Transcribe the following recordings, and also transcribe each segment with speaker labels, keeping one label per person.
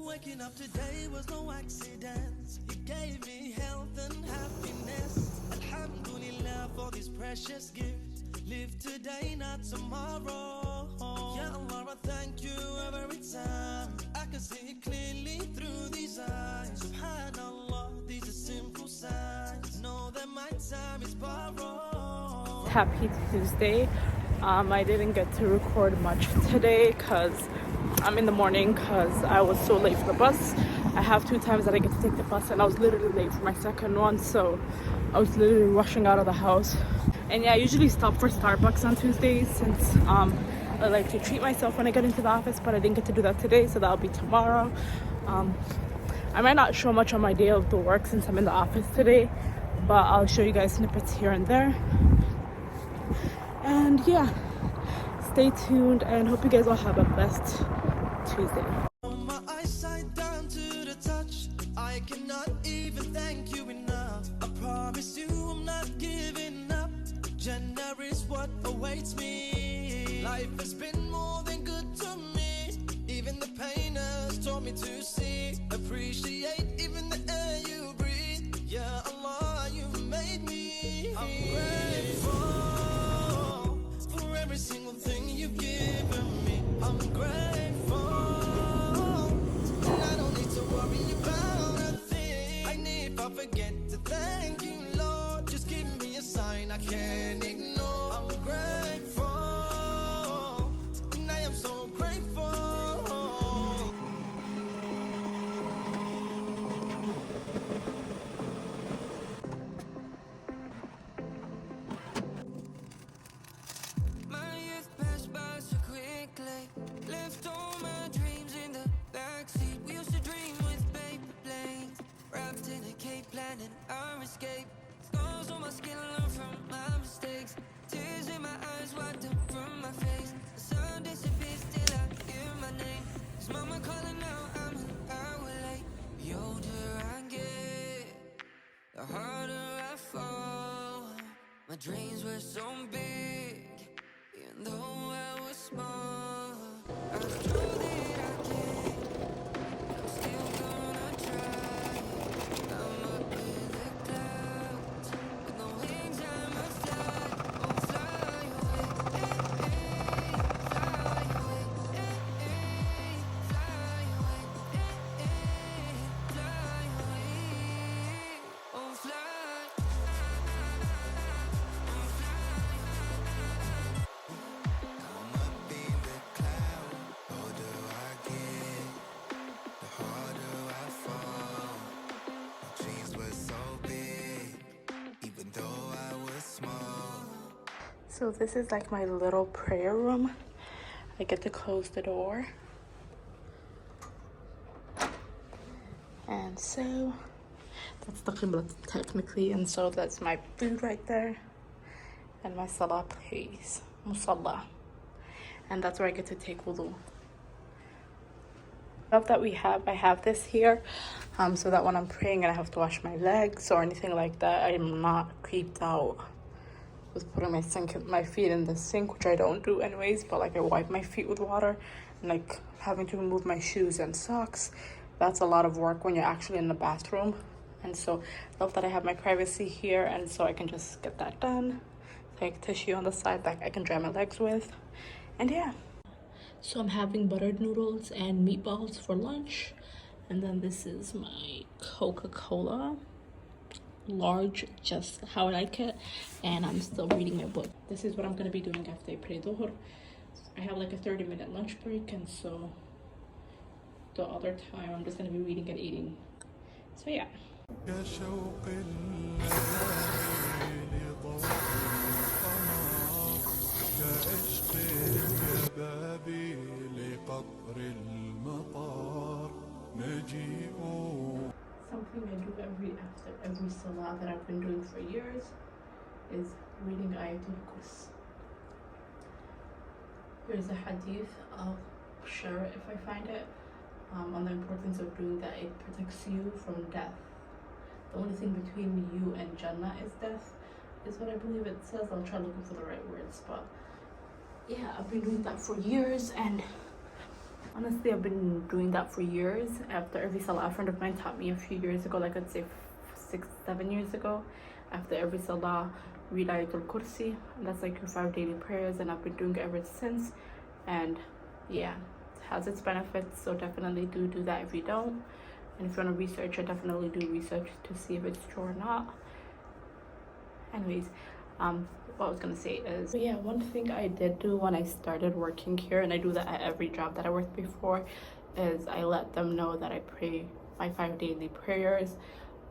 Speaker 1: Waking up today was no accident. You gave me health and happiness. Alhamdulilah for this precious gift. Live today, not tomorrow. Ya Allah, I thank you every time. I can see it clearly through these eyes. Subhanallah, these are simple signs. Know that my time is borrowed.
Speaker 2: Happy Tuesday. I didn't get to record much today because I'm in the morning because I was so late for the bus. I have 2 times that I get to take the bus and I was literally late for my second one, so I was literally rushing out of the house. And yeah, I usually stop for Starbucks on Tuesdays since I like to treat myself when I get into the office, but I didn't get to do that today, so that'll be tomorrow. I might not show much on my day of the work since I'm in the office today, but I'll show you guys snippets here and there. And yeah, stay tuned and hope you guys all have a blessed Tuesday.
Speaker 1: My eyesight down to the touch. I cannot even thank you enough. I promise you I'm not giving up. Jannah is what awaits me. Life has been more than good to me. Even the pain has taught me to see. Appreciate even the air you breathe. Ya Allah, you made me. I'm grateful for every single thing you've given me. I'm grateful. I don't need to worry about a thing. And if I forget to thank you, Lord, just give me a sign I can't ignore. I'm grateful, and I am so grateful.
Speaker 3: My youth passed by so quickly. Left all my dreams in the backseat. We used to dream with paper planes, wrapped in a cape, planning our escape. Scars on my skin, learn from my mistakes. Tears in my eyes, wiped up from my face. The sun disappears till I hear my name. Is mama calling out? I'm an hour late. The older I get, the harder I fall. My dreams were so big, even though I was small. I know that I can, I'm still gonna try. I'm up in the clouds, with no wings I must fly. Oh, fly away, fly away, fly away, fly away. Oh, fly.
Speaker 2: So this is like my little prayer room. I get to close the door. And so that's the qibla technically, and so that's my food right there. And my Salah place, musalla. And that's where I get to take wudu. Love that I have this here, so that when I'm praying and I have to wash my legs or anything like that, I'm not creeped out with putting my feet in the sink, which I don't do anyways, but like I wipe my feet with water, and like having to remove my shoes and socks, that's a lot of work when you're actually in the bathroom. And so love that I have my privacy here, and so I can just get that done. Like tissue on the side that I can dry my legs with. And yeah, so I'm having buttered noodles and meatballs for lunch, and then this is my Coca-Cola large, just how I like it, and I'm still reading my book. This is what I'm gonna be doing after I pray dhuhr. I have like a 30-minute lunch break, and so the other time I'm just gonna be reading and eating. So yeah. Something I do after every salah that I've been doing for years is reading Ayatul Kursi. Here's a hadith, I'll share it if I find it, on the importance of doing that. It protects you from death. The only thing between you and Jannah is death, is what I believe it says. I'll try looking for the right words, but yeah, I've been doing that for years, and Honestly, I've been doing that for years. After every Salah, a friend of mine taught me a few years ago, like I'd say 6-7 years ago. After every Salah, read Ayatul Kursi. That's like your 5 daily prayers, and I've been doing it ever since. And yeah, it has its benefits, so definitely do that if you don't. And if you want to research it, definitely do research to see if it's true or not. Anyways, what I was gonna say is, yeah, one thing I did do when I started working here, and I do that at every job that I worked before, is I let them know that I pray my 5 daily prayers.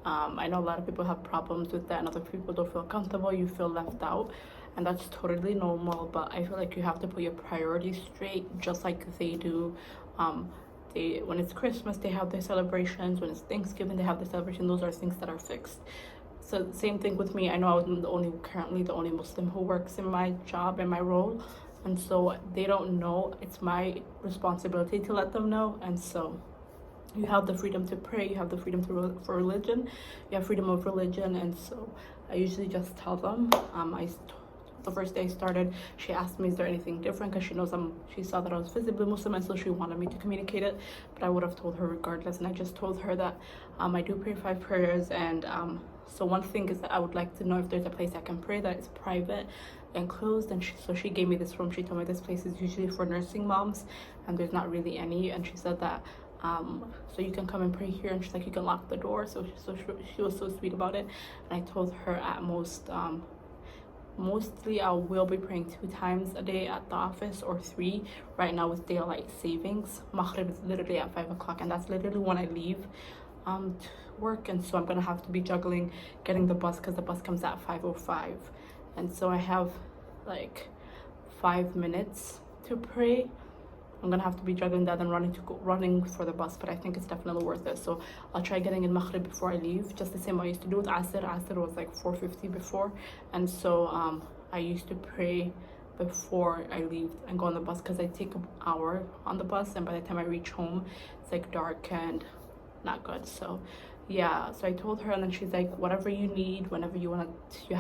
Speaker 2: I know a lot of people have problems with that, and other people don't feel comfortable, you feel left out, and that's totally normal. But I feel like you have to put your priorities straight, just like they do. When it's Christmas, they have their celebrations. When it's Thanksgiving, they have their celebration. Those are things that are fixed. So same thing with me. I know I'm currently the only Muslim who works in my job and my role, and so they don't know. It's my responsibility to let them know. And so you have the freedom to pray, you have the freedom for religion, you have freedom of religion. And so I usually just tell them. The first day I started, she asked me, is there anything different, because she saw that I was visibly Muslim, and so she wanted me to communicate it, but I would have told her regardless. And I just told her that I do pray 5 prayers, and so one thing is that I would like to know if there's a place I can pray that is private and closed. And so she gave me this room. She told me this place is usually for nursing moms, and there's not really any. And she said that so you can come and pray here, and she's like, you can lock the door. So she was so sweet about it. And I told her at most mostly I will be praying 2 times a day at the office, or 3 right now with daylight savings. Maghrib is literally at 5 o'clock, and that's literally when I leave to work. And so I'm gonna have to be juggling getting the bus, because the bus comes at 5:05, and so I have like 5 minutes to pray. I'm gonna have to be juggling that and running for the bus, but I think it's definitely worth it. So I'll try getting in Maghrib before I leave, just the same way I used to do with Asr. Asr was like 4:50 before, and so I used to pray before I leave and go on the bus, because I take an hour on the bus, and by the time I reach home it's like dark and not good. So yeah, so I told her, and then she's like, whatever you need, whenever you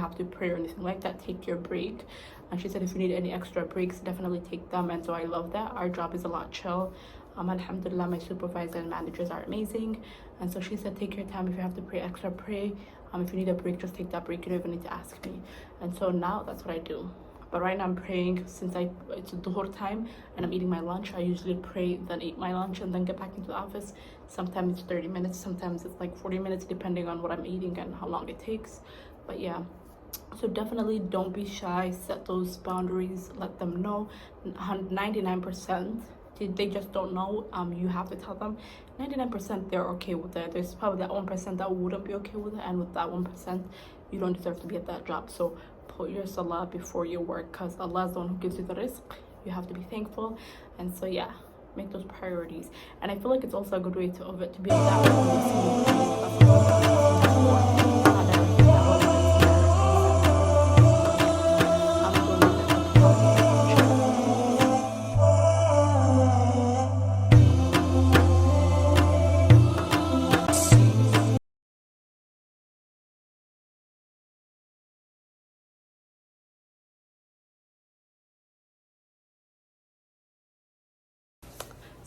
Speaker 2: have to pray or anything like that, take your break. And she said if you need any extra breaks, definitely take them. And so I love that. Our job is a lot chill. Alhamdulilah, my supervisor and managers are amazing. And so she said, take your time. If you have to pray extra, pray. If you need a break, just take that break. You don't even need to ask me. And so now that's what I do. But right now I'm praying, since it's dhuhr time and I'm eating my lunch. I usually pray, then eat my lunch, and then get back into the office. Sometimes it's 30 minutes, sometimes it's like 40 minutes, depending on what I'm eating and how long it takes. But yeah, so definitely don't be shy, set those boundaries, let them know. 99%, they just don't know. You have to tell them. 99% they're okay with it. There's probably that 1% that wouldn't be okay with it, and with that 1%, you don't deserve to be at that job. So put your salah before your work, because Allah is the one who gives you the rizq. You have to be thankful. And so yeah, make those priorities. And I feel like it's also a good way to be able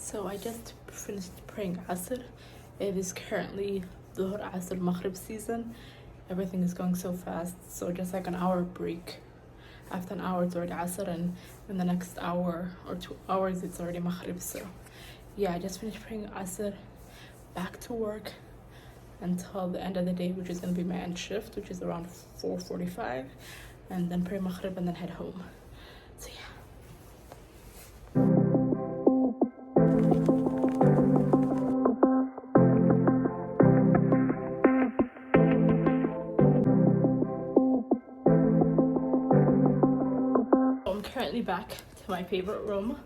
Speaker 2: So I just finished praying Asr. It is currently Dhuhr, Asr, Maghrib season. Everything is going so fast. So just like an hour break. After an hour it's already Asr, and in the next hour or 2 hours it's already Maghrib. So yeah, I just finished praying Asr, back to work until the end of the day, which is going to be my end shift, which is around 4:45, and then pray Maghrib and then head home. So yeah. I'm currently back to my favorite room.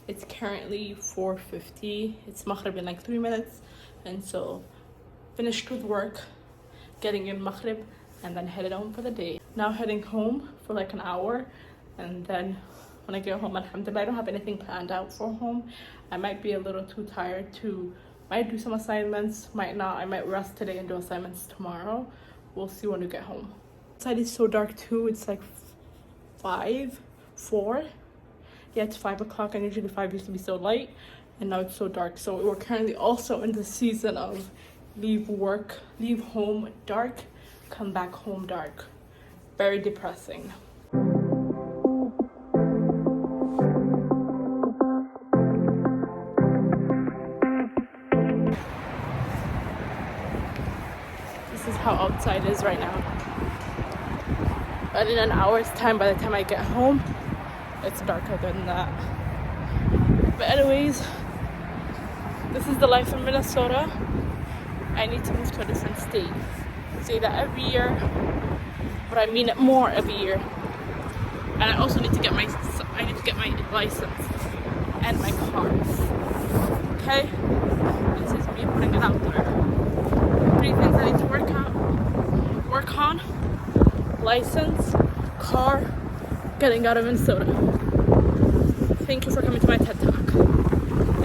Speaker 2: It's currently 4:50. It's Maghrib in like 3 minutes, and so finished with work, getting in Maghrib, and then headed home for the day. Now heading home for like an hour, and then when I get home, Alhamdulillah, I don't have anything planned out for home. I might be a little too tired might do some assignments, might not. I might rest today and do assignments tomorrow. We'll see when we get home. Outside is so dark too. It's like 4. Yeah, it's 5 o'clock, and usually 5 used to be so light. and now it's so dark. So we're currently also in the season of leave home dark, come back home dark. Very depressing. This is how outside is right now. But in an hour's time, by the time I get home, it's darker than that. But anyways, this is the life in Minnesota. I need to move to a different state. I say that every year, but I mean it more every year. And I also need to get my license and my car. Okay? This is me putting it out there. 3 things I need to work on. License, car, getting out of Minnesota. Thank you for coming to my TED Talk.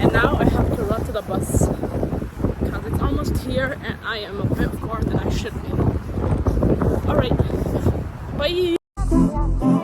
Speaker 2: And now I have to run to the bus because it's almost here and I am a bit more than I should be. Alright, bye!